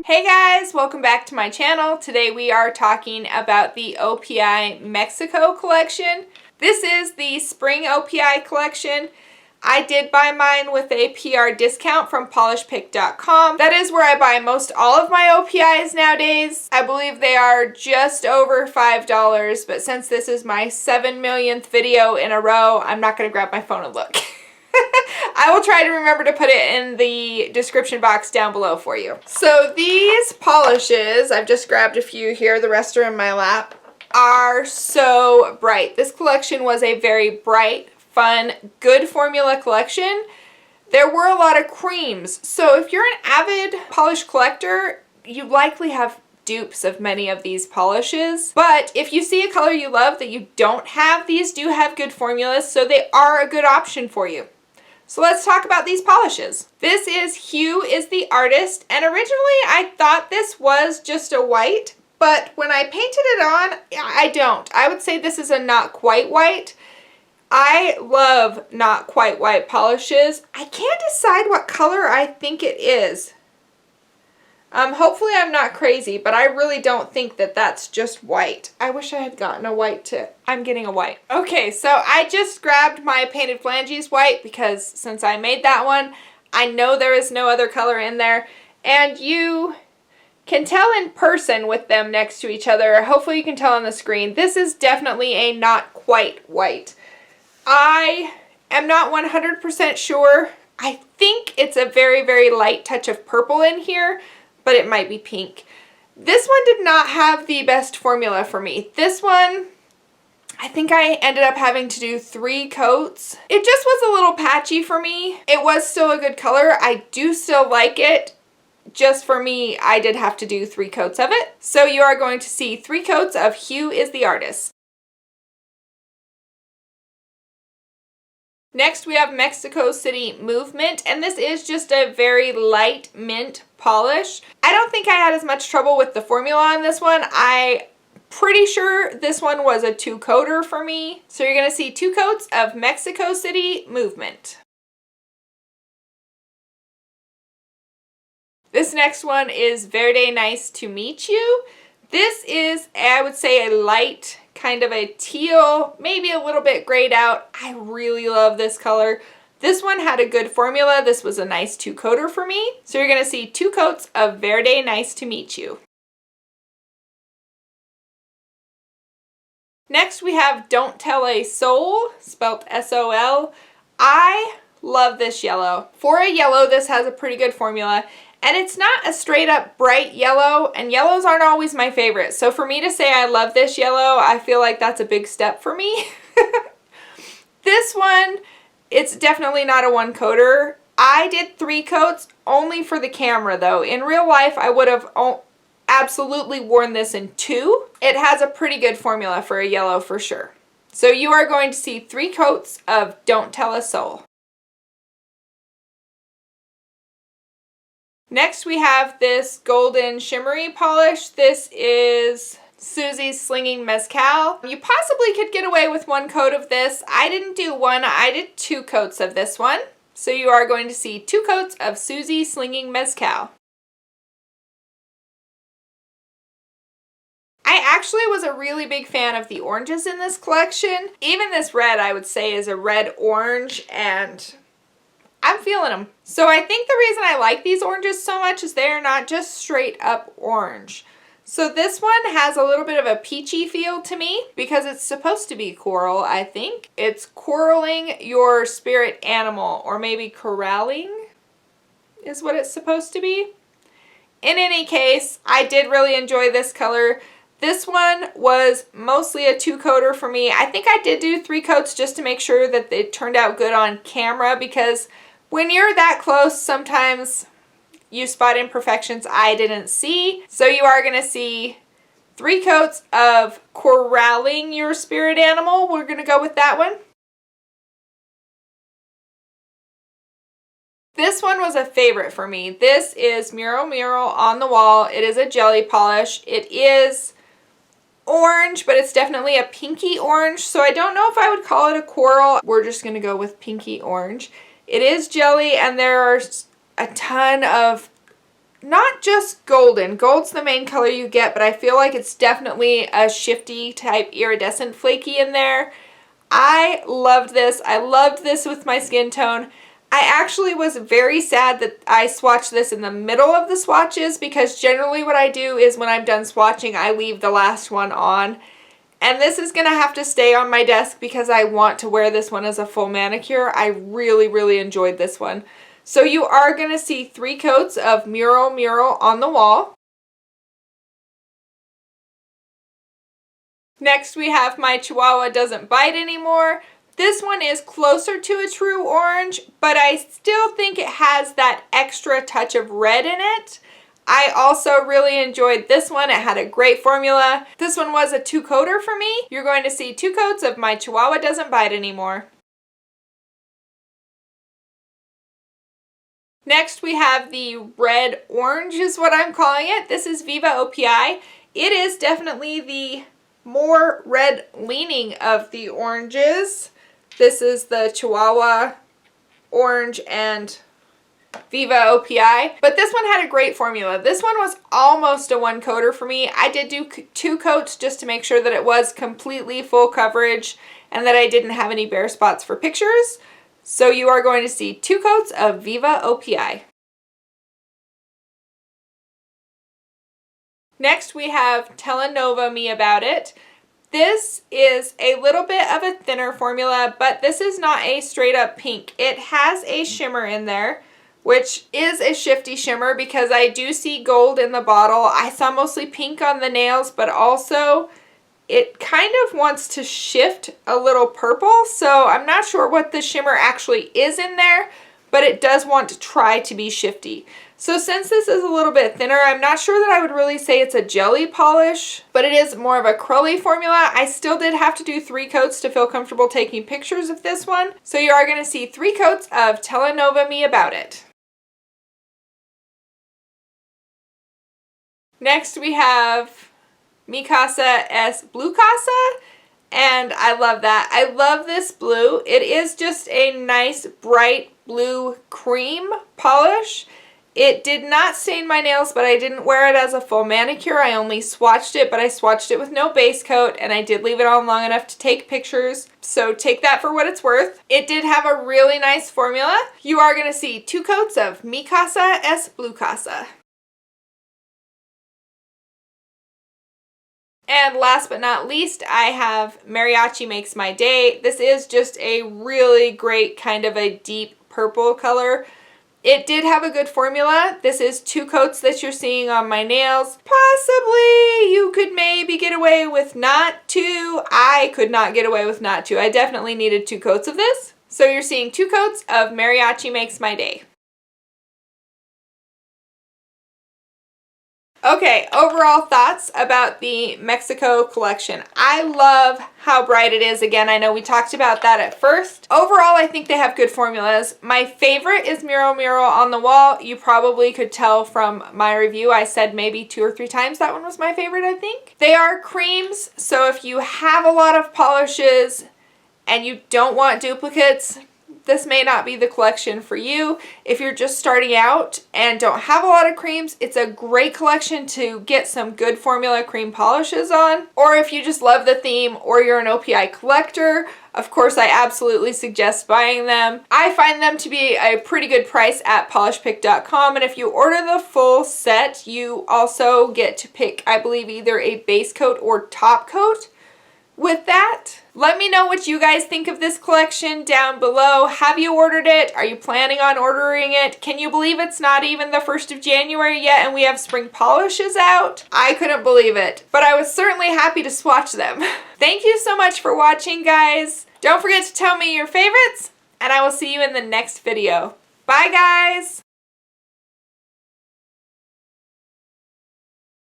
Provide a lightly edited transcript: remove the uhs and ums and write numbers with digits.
Hey guys, welcome back to my channel. Today we are talking about the OPI Mexico collection. This is the spring OPI collection. I did buy mine with a PR discount from polishpick.com. That is where I buy most all of my OPIs nowadays. I believe they are just over $5, but since this is my 7 millionth video in a row, I'm not going to grab my phone and look. I will try to remember to put it in the description box down below for you. So these polishes, I've just grabbed a few here, the rest are in my lap, are so bright. This collection was a very bright, fun, good formula collection. There were a lot of creams, so if you're an avid polish collector, you likely have dupes of many of these polishes. But if you see a color you love that you don't have, these do have good formulas, so they are a good option for you. So let's talk about these polishes. This is Hue is the Artist, and originally I thought this was just a white, but when I painted it on, I don't. I would say this is a not quite white. I love not quite white polishes. I can't decide what color I think it is. Hopefully I'm not crazy, but I really don't think that that's just white. I wish I had gotten a white tip. I'm getting a white. Okay, so I just grabbed my Painted Phalanges white because since I made that one, I know there is no other color in there. And you can tell in person with them next to each other. Hopefully you can tell on the screen. This is definitely a not quite white. I am not 100% sure. I think it's a very, very light touch of purple in here, but it might be pink. This one did not have the best formula for me. This one, I think I ended up having to do 3 coats. It just was a little patchy for me. It was still a good color. I do still like it. Just for me, I did have to do 3 coats of it. So you are going to see 3 coats of Hue is the Artist. Next we have Mexico City Movement, and this is just a very light mint polish. I don't think I had as much trouble with the formula on this one. I'm pretty sure this one was a 2-coater for me. So you're going to see 2 coats of Mexico City Movement. This next one is Verde Nice to Meet You. This is, I would say, a light kind of a teal, maybe a little bit grayed out. I really love this color. This one had a good formula. This was a nice 2-coater for me. So you're going to see 2 coats of Verde Nice to Meet You. Next we have Don't Tell a Soul, spelt S-O-L. I love this yellow. For a yellow, this has a pretty good formula. And it's not a straight up bright yellow, and yellows aren't always my favorite. So for me to say I love this yellow, I feel like that's a big step for me. This one, it's definitely not a 1-coater. I did 3 coats only for the camera though. In real life, I would have absolutely worn this in 2. It has a pretty good formula for a yellow for sure. So you are going to see 3 coats of Don't Tell a Soul. Next we have this golden shimmery polish. This is Susie's Slinging Mezcal. You possibly could get away with 1 coat of this. I didn't do 1, I did 2 coats of this one. So you are going to see 2 coats of Susie Slinging Mezcal. I actually was a really big fan of the oranges in this collection. Even this red I would say is a red-orange, and I'm feeling them. So I think the reason I like these oranges so much is they're not just straight up orange. So this one has a little bit of a peachy feel to me because it's supposed to be coral, I think. It's coralling your spirit animal, or maybe corralling is what it's supposed to be. In any case, I did really enjoy this color. This one was mostly a 2-coater for me. I think I did do 3 coats just to make sure that it turned out good on camera, because when you're that close, sometimes you spot imperfections I didn't see. So you are going to see 3 coats of corralling your spirit animal. We're going to go with that one. This one was a favorite for me. This is Mural on the Wall. It is a jelly polish. It is orange, but it's definitely a pinky orange. So I don't know if I would call it a coral. We're just going to go with pinky orange. It is jelly, and there are a ton of not just golden. Gold's the main color you get, but I feel like it's definitely a shifty type iridescent flaky in there. I loved this. I loved this with my skin tone. I actually was very sad that I swatched this in the middle of the swatches, because generally what I do is when I'm done swatching, I leave the last one on. And this is going to have to stay on my desk because I want to wear this one as a full manicure. I really, really enjoyed this one. So you are going to see 3 coats of Mural on the wall. Next we have my Chihuahua Doesn't Bite Anymore. This one is closer to a true orange, but I still think it has that extra touch of red in it. I also really enjoyed this one. It had a great formula. This one was a 2-coater for me. You're going to see 2 coats of my Chihuahua Doesn't Bite Anymore. Next we have the red orange is what I'm calling it. This is Viva OPI. It is definitely the more red leaning of the oranges. This is the Chihuahua orange and Viva OPI. But this one had a great formula. This one was almost a 1-coater for me. I did do 2 coats just to make sure that it was completely full coverage and that I didn't have any bare spots for pictures. So you are going to see 2 coats of Viva OPI. Next we have Telenovela Me About It. This is a little bit of a thinner formula, but this is not a straight up pink. It has a shimmer in there, which is a shifty shimmer because I do see gold in the bottle. I saw mostly pink on the nails, but also it kind of wants to shift a little purple, so I'm not sure what the shimmer actually is in there, but it does want to try to be shifty. So since this is a little bit thinner, I'm not sure that I would really say it's a jelly polish, but it is more of a curly formula. I still did have to do 3 coats to feel comfortable taking pictures of this one. So you are going to see 3 coats of Telenovela Me About It. Next we have Mi Casa es Blue Casa, and I love that. I love this blue. It is just a nice bright blue cream polish. It did not stain my nails, but I didn't wear it as a full manicure. I only swatched it, but I swatched it with no base coat, and I did leave it on long enough to take pictures. So take that for what it's worth. It did have a really nice formula. You are going to see 2 coats of Mi Casa es Blue Casa. And last but not least, I have Mariachi Makes My Day. This is just a really great kind of a deep purple color. It did have a good formula. This is 2 coats that you're seeing on my nails. Possibly you could maybe get away with not 2. I could not get away with not 2. I definitely needed 2 coats of this. So you're seeing 2 coats of Mariachi Makes My Day. Okay, overall thoughts about the Mexico collection. I love how bright it is. Again, I know we talked about that at first. Overall, I think they have good formulas. My favorite is Mural on the Wall. You probably could tell from my review. I said maybe 2 or 3 times that one was my favorite, I think. They are creams, so if you have a lot of polishes and you don't want duplicates, this may not be the collection for you. If you're just starting out and don't have a lot of creams, it's a great collection to get some good formula cream polishes on. Or if you just love the theme or you're an OPI collector, of course I absolutely suggest buying them. I find them to be a pretty good price at polishpick.com, and if you order the full set, you also get to pick, I believe, either a base coat or top coat with that. Let me know what you guys think of this collection down below. Have you ordered it? Are you planning on ordering it? Can you believe it's not even the 1st of January yet and we have spring polishes out? I couldn't believe it, but I was certainly happy to swatch them. Thank you so much for watching, guys. Don't forget to tell me your favorites, and I will see you in the next video. Bye, guys!